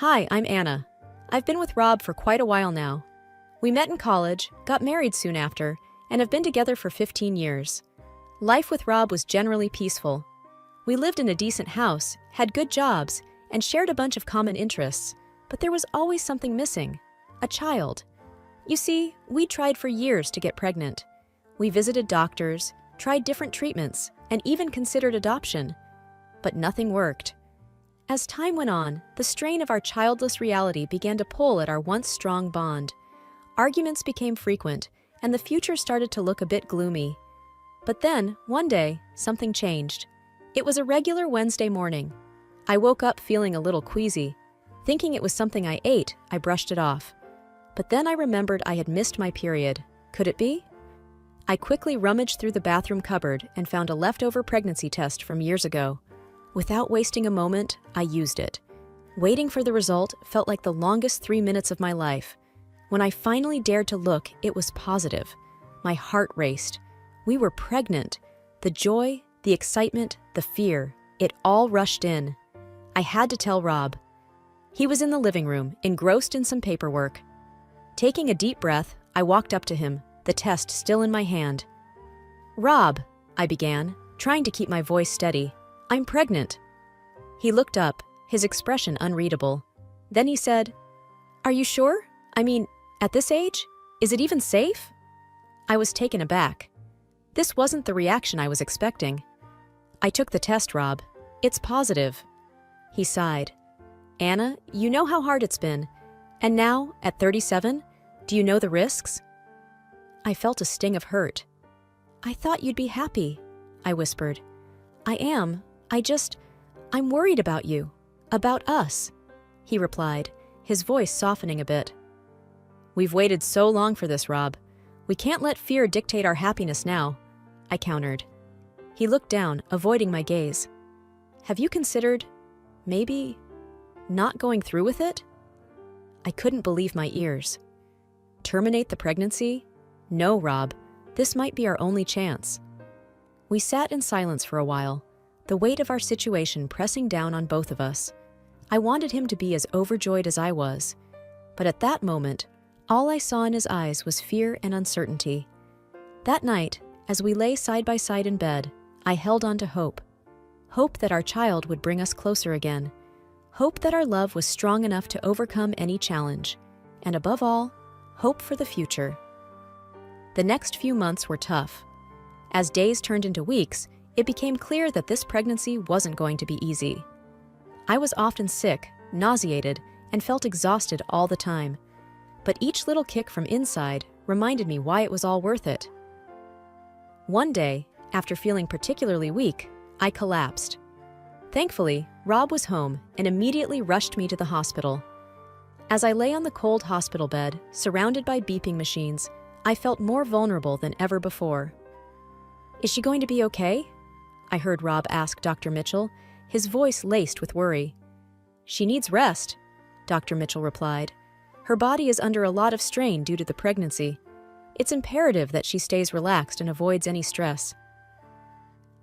Hi, I'm Anna. I've been with Rob for quite a while now. We met in college, got married soon after, and have been together for 15 years. Life with Rob was generally peaceful. We lived in a decent house, had good jobs, and shared a bunch of common interests, but there was always something missing: a child. You see, we tried for years to get pregnant. We visited doctors, tried different treatments, and even considered adoption. But nothing worked. As time went on, the strain of our childless reality began to pull at our once strong bond. Arguments became frequent, and the future started to look a bit gloomy. But then, one day, something changed. It was a regular Wednesday morning. I woke up feeling a little queasy. Thinking it was something I ate, I brushed it off. But then I remembered I had missed my period. Could it be? I quickly rummaged through the bathroom cupboard and found a leftover pregnancy test from years ago. Without wasting a moment, I used it. Waiting for the result felt like the longest 3 minutes of my life. When I finally dared to look, it was positive. My heart raced. We were pregnant. The joy, the excitement, the fear, it all rushed in. I had to tell Rob. He was in the living room, engrossed in some paperwork. Taking a deep breath, I walked up to him, the test still in my hand. "Rob," I began, trying to keep my voice steady. "I'm pregnant." He looked up, his expression unreadable. Then he said, "Are you sure? I mean, at this age? Is it even safe?" I was taken aback. This wasn't the reaction I was expecting. "I took the test, Rob. It's positive." He sighed. "Anna, you know how hard it's been. And now, at 37, do you know the risks?" I felt a sting of hurt. "I thought you'd be happy," I whispered. "I am. I'm worried about you. About us," he replied, his voice softening a bit. "We've waited so long for this, Rob. We can't let fear dictate our happiness now," I countered. He looked down, avoiding my gaze. "Have you considered, maybe, not going through with it?" I couldn't believe my ears. Terminate the pregnancy? No, Rob. This might be our only chance. We sat in silence for a while, the weight of our situation pressing down on both of us. I wanted him to be as overjoyed as I was, but at that moment, all I saw in his eyes was fear and uncertainty. That night, as we lay side by side in bed, I held on to hope. Hope that our child would bring us closer again. Hope that our love was strong enough to overcome any challenge. And above all, hope for the future. The next few months were tough. As days turned into weeks, it became clear that this pregnancy wasn't going to be easy. I was often sick, nauseated, and felt exhausted all the time. But each little kick from inside reminded me why it was all worth it. One day, after feeling particularly weak, I collapsed. Thankfully, Rob was home and immediately rushed me to the hospital. As I lay on the cold hospital bed, surrounded by beeping machines, I felt more vulnerable than ever before. "Is she going to be okay?" I heard Rob ask Dr. Mitchell, his voice laced with worry. "She needs rest," Dr. Mitchell replied. "Her body is under a lot of strain due to the pregnancy. It's imperative that she stays relaxed and avoids any stress."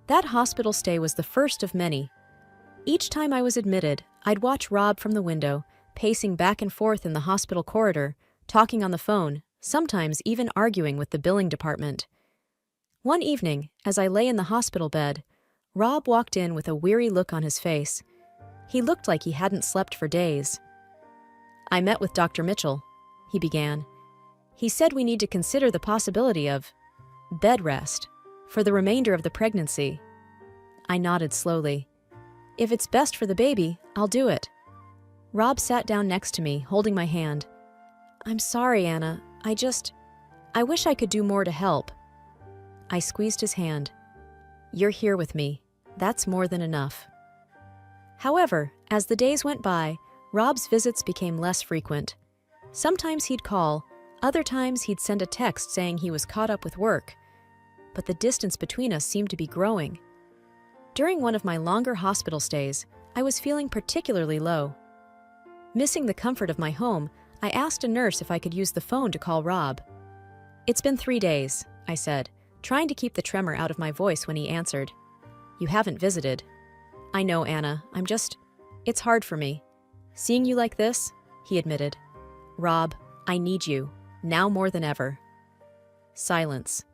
That hospital stay was the first of many. Each time I was admitted, I'd watch Rob from the window, pacing back and forth in the hospital corridor, talking on the phone, sometimes even arguing with the billing department. One evening, as I lay in the hospital bed, Rob walked in with a weary look on his face. He looked like he hadn't slept for days. "I met with Dr. Mitchell," he began. "He said we need to consider the possibility of bed rest for the remainder of the pregnancy." I nodded slowly. "If it's best for the baby, I'll do it." Rob sat down next to me, holding my hand. "I'm sorry, Anna. I wish I could do more to help." I squeezed his hand. "You're here with me. That's more than enough." However, as the days went by, Rob's visits became less frequent. Sometimes he'd call, other times he'd send a text saying he was caught up with work. But the distance between us seemed to be growing. During one of my longer hospital stays, I was feeling particularly low. Missing the comfort of my home, I asked a nurse if I could use the phone to call Rob. "It's been 3 days," I said, trying to keep the tremor out of my voice when he answered. "You haven't visited." "I know, Anna. It's hard for me." Seeing you like this, he admitted. Rob, I need you, now more than ever. Silence.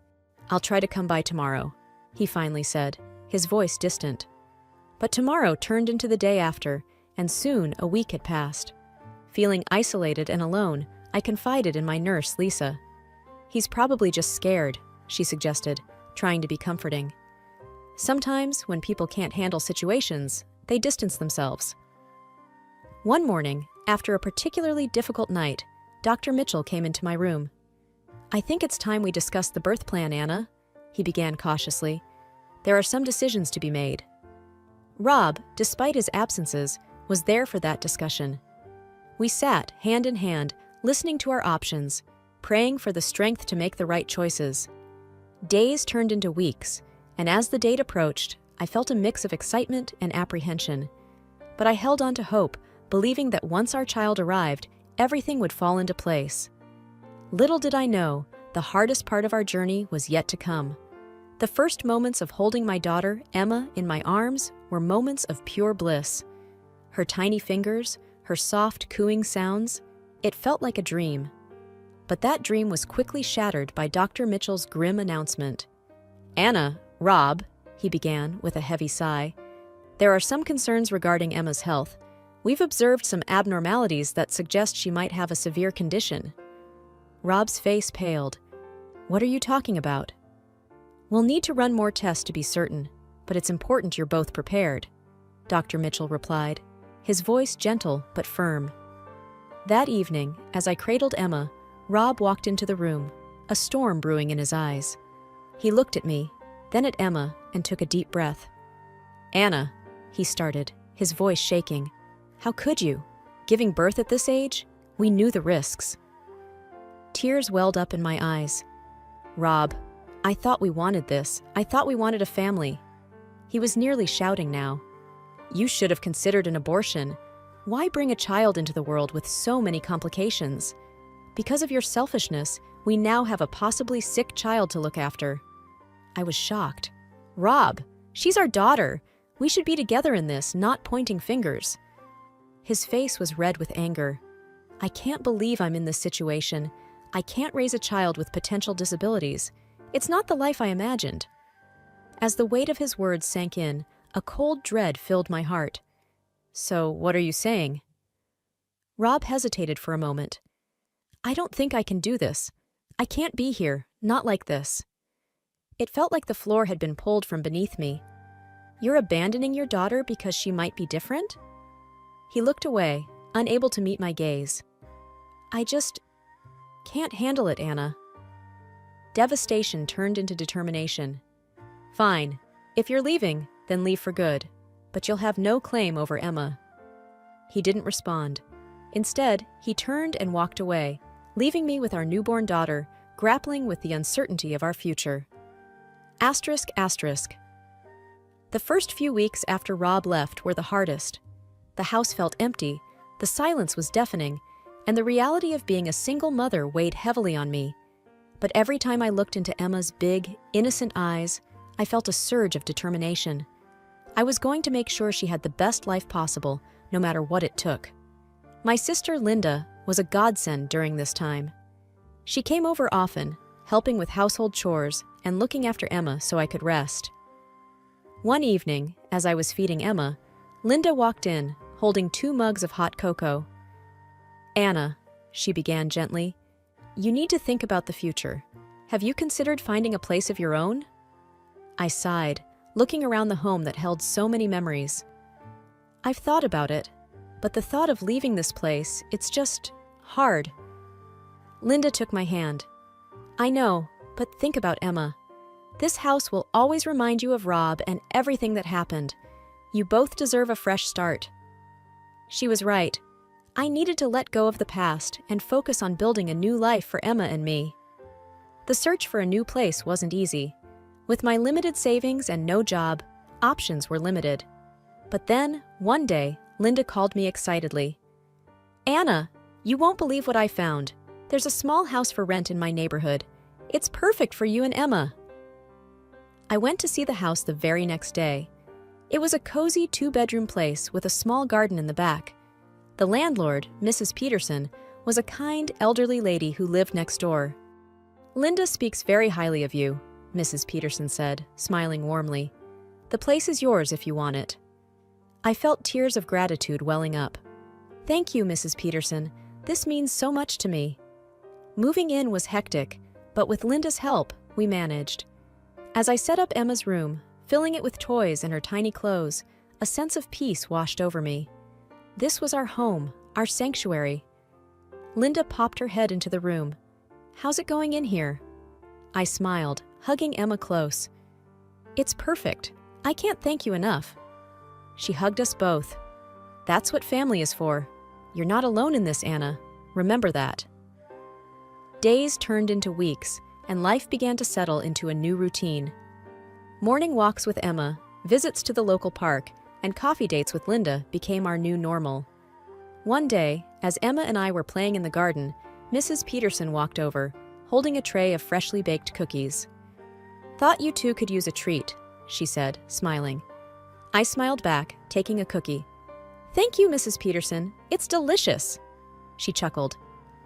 I'll try to come by tomorrow, he finally said, his voice distant. But tomorrow turned into the day after, and soon a week had passed. Feeling isolated and alone, I confided in my nurse, Lisa. He's probably just scared, she suggested, trying to be comforting. Sometimes, when people can't handle situations, they distance themselves. One morning, after a particularly difficult night, Dr. Mitchell came into my room. I think it's time we discuss the birth plan, Anna, he began cautiously. There are some decisions to be made. Rob, despite his absences, was there for that discussion. We sat, hand in hand, listening to our options, praying for the strength to make the right choices. Days turned into weeks, and as the date approached, I felt a mix of excitement and apprehension. But I held on to hope, believing that once our child arrived, everything would fall into place. Little did I know, the hardest part of our journey was yet to come. The first moments of holding my daughter, Emma, in my arms were moments of pure bliss. Her tiny fingers, her soft cooing sounds, it felt like a dream. But that dream was quickly shattered by Dr. Mitchell's grim announcement. Anna, Rob, he began with a heavy sigh, there are some concerns regarding Emma's health. We've observed some abnormalities that suggest she might have a severe condition. Rob's face paled. What are you talking about? We'll need to run more tests to be certain, but it's important you're both prepared, Dr. Mitchell replied, his voice gentle but firm. That evening, as I cradled Emma, Rob walked into the room, a storm brewing in his eyes. He looked at me, then at Emma, and took a deep breath. Anna, he started, his voice shaking. How could you? Giving birth at this age? We knew the risks. Tears welled up in my eyes. Rob, I thought we wanted this. I thought we wanted a family. He was nearly shouting now. You should have considered an abortion. Why bring a child into the world with so many complications? Because of your selfishness, we now have a possibly sick child to look after. I was shocked. Rob, she's our daughter. We should be together in this, not pointing fingers. His face was red with anger. I can't believe I'm in this situation. I can't raise a child with potential disabilities. It's not the life I imagined. As the weight of his words sank in, a cold dread filled my heart. So, what are you saying? Rob hesitated for a moment. I don't think I can do this. I can't be here, not like this. It felt like the floor had been pulled from beneath me. You're abandoning your daughter because she might be different? He looked away, unable to meet my gaze. I just can't handle it, Anna. Devastation turned into determination. Fine. If you're leaving, then leave for good. But you'll have no claim over Emma. He didn't respond. Instead, he turned and walked away, leaving me with our newborn daughter, grappling with the uncertainty of our future. Asterisk, asterisk. The first few weeks after Rob left were the hardest. The house felt empty, the silence was deafening, and the reality of being a single mother weighed heavily on me. But every time I looked into Emma's big, innocent eyes, I felt a surge of determination. I was going to make sure she had the best life possible, no matter what it took. My sister Linda was a godsend during this time. She came over often, helping with household chores and looking after Emma so I could rest. One evening, as I was feeding Emma, Linda walked in, holding 2 mugs of hot cocoa. Anna, she began gently, you need to think about the future. Have you considered finding a place of your own? I sighed, looking around the home that held so many memories. I've thought about it, but the thought of leaving this place, it's just hard. Linda took my hand. I know, but think about Emma. This house will always remind you of Rob and everything that happened. You both deserve a fresh start. She was right. I needed to let go of the past and focus on building a new life for Emma and me. The search for a new place wasn't easy. With my limited savings and no job, options were limited. But then, one day, Linda called me excitedly. Anna, you won't believe what I found. There's a small house for rent in my neighborhood. It's perfect for you and Emma. I went to see the house the very next day. It was a cozy 2-bedroom place with a small garden in the back. The landlord, Mrs. Peterson, was a kind, elderly lady who lived next door. "Linda speaks very highly of you," Mrs. Peterson said, smiling warmly. "The place is yours if you want it." I felt tears of gratitude welling up. "Thank you, Mrs. Peterson. This means so much to me." Moving in was hectic, but with Linda's help, we managed. As I set up Emma's room, filling it with toys and her tiny clothes, a sense of peace washed over me. This was our home, our sanctuary. Linda popped her head into the room. "How's it going in here?" I smiled, hugging Emma close. "It's perfect. I can't thank you enough." She hugged us both. "That's what family is for. You're not alone in this, Anna. Remember that." Days turned into weeks, and life began to settle into a new routine. Morning walks with Emma, visits to the local park, and coffee dates with Linda became our new normal. One day, as Emma and I were playing in the garden, Mrs. Peterson walked over, holding a tray of freshly baked cookies. "Thought you two could use a treat," she said, smiling. I smiled back, taking a cookie. "Thank you, Mrs. Peterson. It's delicious." She chuckled.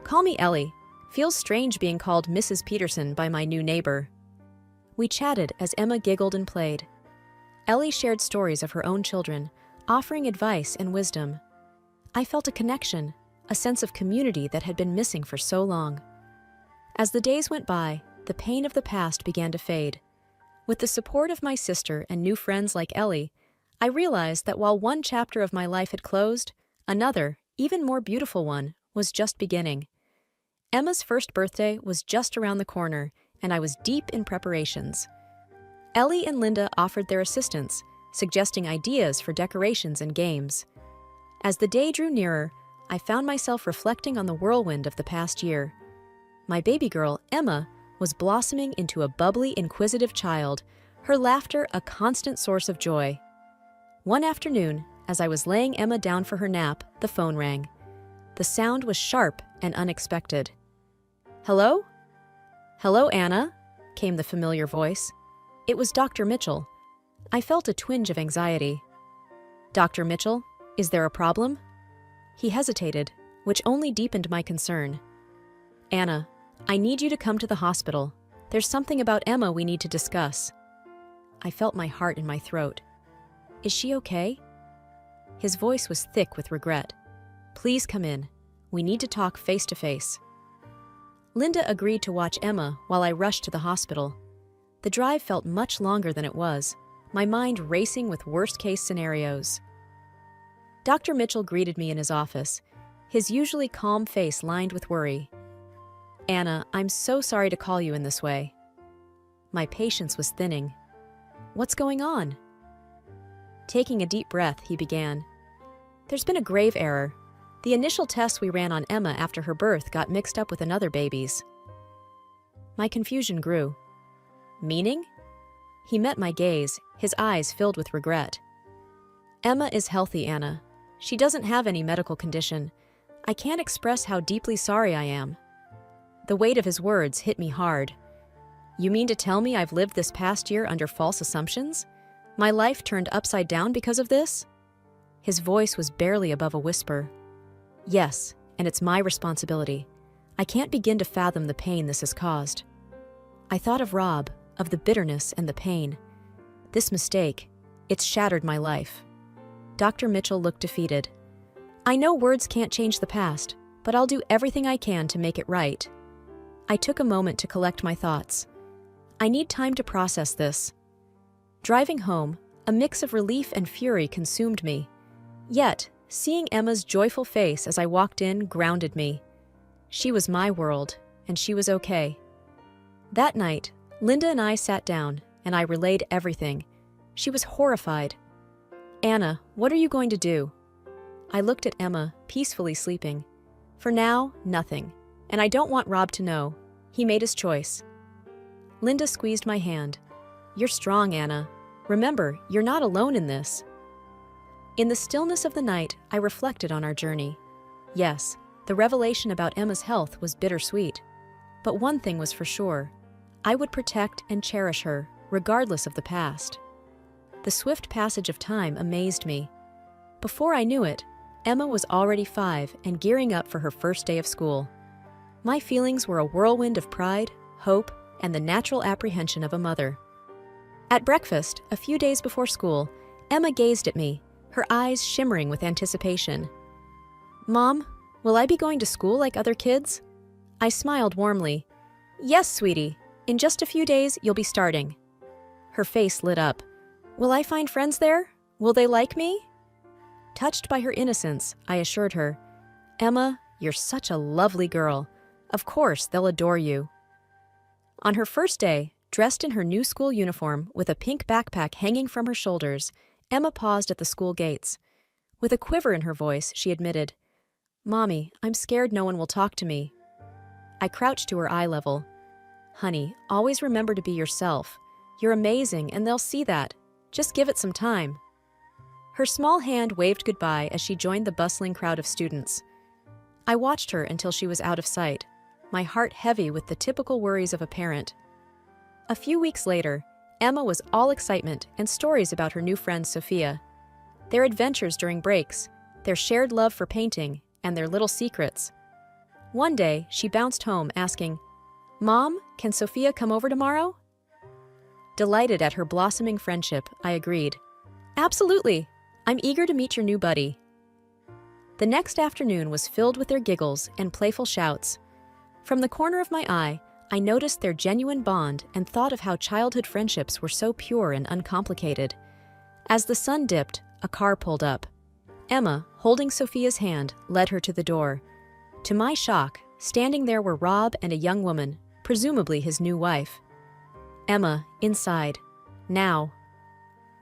"Call me Ellie. Feels strange being called Mrs. Peterson by my new neighbor." We chatted as Emma giggled and played. Ellie shared stories of her own children, offering advice and wisdom. I felt a connection, a sense of community that had been missing for so long. As the days went by, the pain of the past began to fade. With the support of my sister and new friends like Ellie, I realized that while one chapter of my life had closed, another, even more beautiful one, was just beginning. Emma's first birthday was just around the corner, and I was deep in preparations. Ellie and Linda offered their assistance, suggesting ideas for decorations and games. As the day drew nearer, I found myself reflecting on the whirlwind of the past year. My baby girl, Emma, was blossoming into a bubbly, inquisitive child, her laughter a constant source of joy. One afternoon, as I was laying Emma down for her nap, the phone rang. The sound was sharp and unexpected. "Hello?" "Hello, Anna," came the familiar voice. It was Dr. Mitchell. I felt a twinge of anxiety. "Dr. Mitchell, is there a problem?" He hesitated, which only deepened my concern. "Anna, I need you to come to the hospital. There's something about Emma we need to discuss." I felt my heart in my throat. "Is she okay?" His voice was thick with regret. "Please come in. We need to talk face to face." Linda agreed to watch Emma while I rushed to the hospital. The drive felt much longer than it was, my mind racing with worst-case scenarios. Dr. Mitchell greeted me in his office, his usually calm face lined with worry. "Anna, I'm so sorry to call you in this way." My patience was thinning. "What's going on?" Taking a deep breath, he began. "There's been a grave error. The initial tests we ran on Emma after her birth got mixed up with another baby's." My confusion grew. "Meaning?" He met my gaze, his eyes filled with regret. "Emma is healthy, Anna. She doesn't have any medical condition. I can't express how deeply sorry I am." The weight of his words hit me hard. "You mean to tell me I've lived this past year under false assumptions? My life turned upside down because of this?" His voice was barely above a whisper. "Yes, and it's my responsibility. I can't begin to fathom the pain this has caused." I thought of Rob, of the bitterness and the pain. This mistake, it's shattered my life. Dr. Mitchell looked defeated. "I know words can't change the past, but I'll do everything I can to make it right." I took a moment to collect my thoughts. I need time to process this. Driving home, a mix of relief and fury consumed me. Yet, seeing Emma's joyful face as I walked in grounded me. She was my world, and she was okay. That night, Linda and I sat down, and I relayed everything. She was horrified. "Anna, what are you going to do?" I looked at Emma, peacefully sleeping. "For now, nothing. And I don't want Rob to know. He made his choice." Linda squeezed my hand. "You're strong, Anna. Remember, you're not alone in this." In the stillness of the night, I reflected on our journey. Yes, the revelation about Emma's health was bittersweet. But one thing was for sure. I would protect and cherish her, regardless of the past. The swift passage of time amazed me. Before I knew it, Emma was already 5 and gearing up for her first day of school. My feelings were a whirlwind of pride, hope, and the natural apprehension of a mother. At breakfast, a few days before school, Emma gazed at me, her eyes shimmering with anticipation. "Mom, will I be going to school like other kids?" I smiled warmly. "Yes, sweetie. In just a few days, you'll be starting." Her face lit up. "Will I find friends there? Will they like me?" Touched by her innocence, I assured her, "Emma, you're such a lovely girl. Of course, they'll adore you." On her first day, dressed in her new school uniform with a pink backpack hanging from her shoulders, Emma paused at the school gates. With a quiver in her voice, she admitted, "Mommy, I'm scared no one will talk to me." I crouched to her eye level. "Honey, always remember to be yourself. You're amazing, and they'll see that. Just give it some time." Her small hand waved goodbye as she joined the bustling crowd of students. I watched her until she was out of sight, my heart heavy with the typical worries of a parent. A few weeks later, Emma was all excitement and stories about her new friend Sophia. Their adventures during breaks, their shared love for painting, and their little secrets. One day, she bounced home asking, "Mom, can Sophia come over tomorrow?" Delighted at her blossoming friendship, I agreed. "Absolutely. I'm eager to meet your new buddy." The next afternoon was filled with their giggles and playful shouts. From the corner of my eye, I noticed their genuine bond and thought of how childhood friendships were so pure and uncomplicated. As the sun dipped, a car pulled up. Emma, holding Sophia's hand, led her to the door. To my shock, standing there were Rob and a young woman, presumably his new wife. "Emma, inside. Now."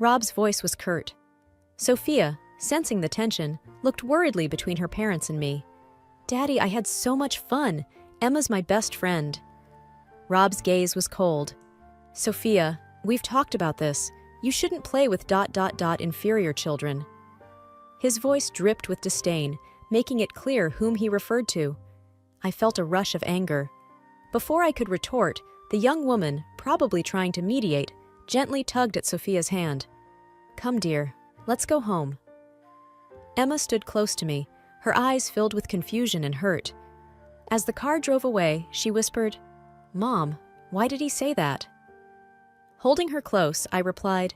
Rob's voice was curt. Sophia, sensing the tension, looked worriedly between her parents and me. "Daddy, I had so much fun. Emma's my best friend." Rob's gaze was cold. "Sophia, we've talked about this. You shouldn't play with ... inferior children." His voice dripped with disdain, making it clear whom he referred to. I felt a rush of anger. Before I could retort, the young woman, probably trying to mediate, gently tugged at Sophia's hand. "Come, dear. Let's go home." Emma stood close to me, her eyes filled with confusion and hurt. As the car drove away, she whispered, "Mom, why did he say that?" Holding her close, I replied,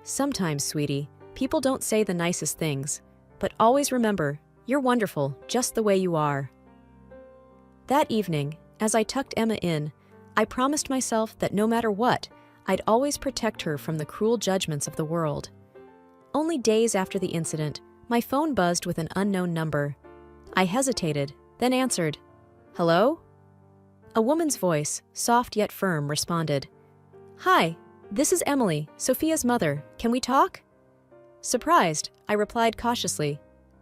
"Sometimes, sweetie, people don't say the nicest things, but always remember, you're wonderful just the way you are." That evening, as I tucked Emma in, I promised myself that no matter what, I'd always protect her from the cruel judgments of the world. Only days after the incident, my phone buzzed with an unknown number. I hesitated, then answered, "Hello?" A woman's voice, soft yet firm, responded, "Hi, this is Emily, Sophia's mother. Can we talk?" Surprised, I replied cautiously,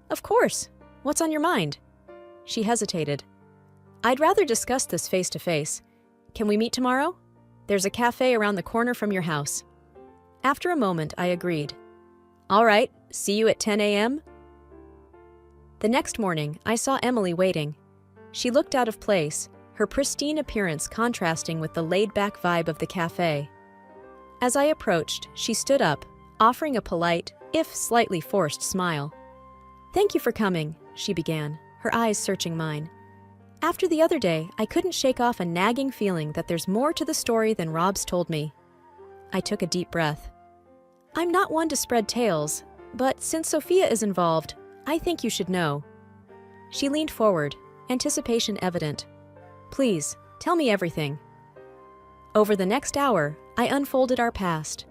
"Of course. What's on your mind?" She hesitated. "I'd rather discuss this face to face. Can we meet tomorrow? There's a cafe around the corner from your house." After a moment, I agreed. "All right, see you at 10 a.m.? The next morning, I saw Emily waiting. She looked out of place, her pristine appearance contrasting with the laid-back vibe of the cafe. As I approached, she stood up, offering a polite, if slightly forced, smile. "Thank you for coming," she began, her eyes searching mine. "After the other day, I couldn't shake off a nagging feeling that there's more to the story than Rob's told me." I took a deep breath. "I'm not one to spread tales, but since Sophia is involved, I think you should know." She leaned forward, anticipation evident. "Please, tell me everything." Over the next hour, I unfolded our past.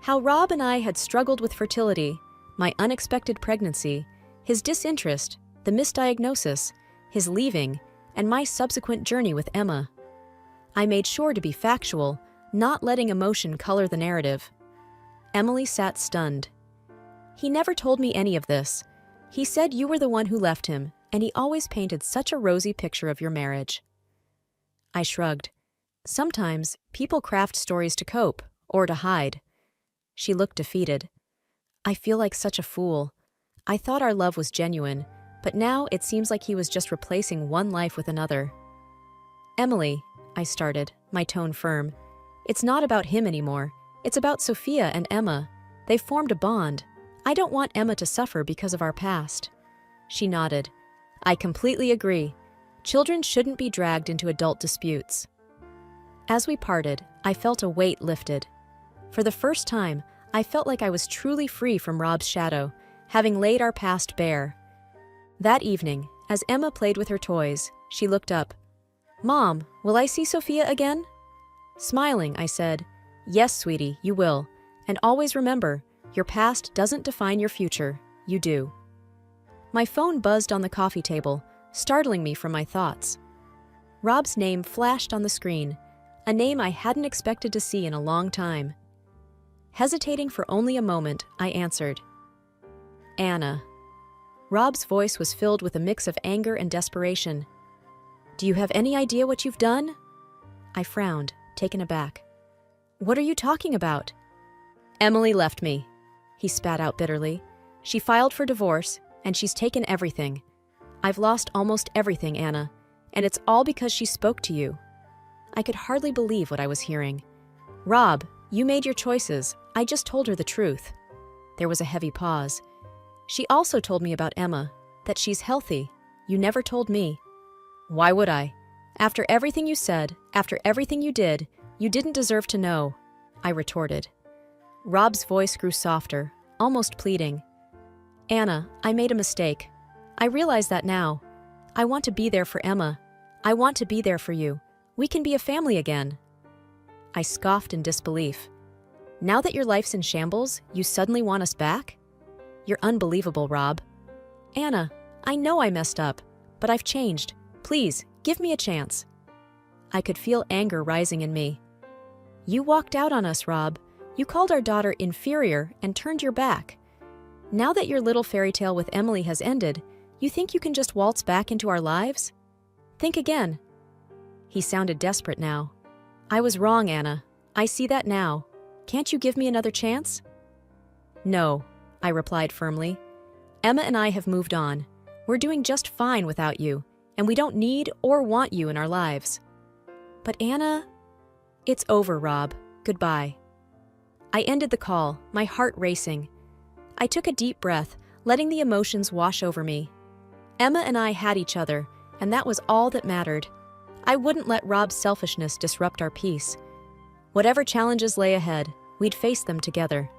How Rob and I had struggled with fertility, my unexpected pregnancy, his disinterest, the misdiagnosis, his leaving, and my subsequent journey with Emma. I made sure to be factual, not letting emotion color the narrative. Emily sat stunned. "He never told me any of this. He said you were the one who left him, and he always painted such a rosy picture of your marriage." I shrugged. "Sometimes people craft stories to cope, or to hide." She looked defeated. "I feel like such a fool. I thought our love was genuine, but now it seems like he was just replacing one life with another." "Emily," I started, my tone firm, "it's not about him anymore. It's about Sophia and Emma. They've formed a bond. I don't want Emma to suffer because of our past." She nodded. I completely agree. Children shouldn't be dragged into adult disputes. As we parted, I felt a weight lifted. For the first time, I felt like I was truly free from Rob's shadow, having laid our past bare. That evening, as Emma played with her toys, she looked up. Mom, will I see Sophia again? Smiling, I said, Yes, sweetie, you will. And always remember, your past doesn't define your future, you do. My phone buzzed on the coffee table, startling me from my thoughts. Rob's name flashed on the screen, a name I hadn't expected to see in a long time. Hesitating for only a moment, I answered. Anna. Rob's voice was filled with a mix of anger and desperation. Do you have any idea what you've done? I frowned, taken aback. What are you talking about? Emily left me, he spat out bitterly. She filed for divorce, and she's taken everything. I've lost almost everything, Anna, and it's all because she spoke to you. I could hardly believe what I was hearing. Rob, you made your choices. I just told her the truth. There was a heavy pause. She also told me about Emma, that she's healthy. You never told me. Why would I? After everything you said, after everything you did, you didn't deserve to know, I retorted. Rob's voice grew softer, almost pleading. Anna, I made a mistake. I realize that now. I want to be there for Emma. I want to be there for you. We can be a family again. I scoffed in disbelief. Now that your life's in shambles, you suddenly want us back? You're unbelievable, Rob. Anna, I know I messed up, but I've changed. Please, give me a chance. I could feel anger rising in me. You walked out on us, Rob. You called our daughter inferior and turned your back. Now that your little fairy tale with Emily has ended, you think you can just waltz back into our lives? Think again. He sounded desperate now. I was wrong, Anna. I see that now. Can't you give me another chance? No, I replied firmly. Emma and I have moved on. We're doing just fine without you, and we don't need or want you in our lives. But Anna... It's over, Rob. Goodbye. I ended the call, my heart racing. I took a deep breath, letting the emotions wash over me. Emma and I had each other, and that was all that mattered. I wouldn't let Rob's selfishness disrupt our peace. Whatever challenges lay ahead, we'd face them together.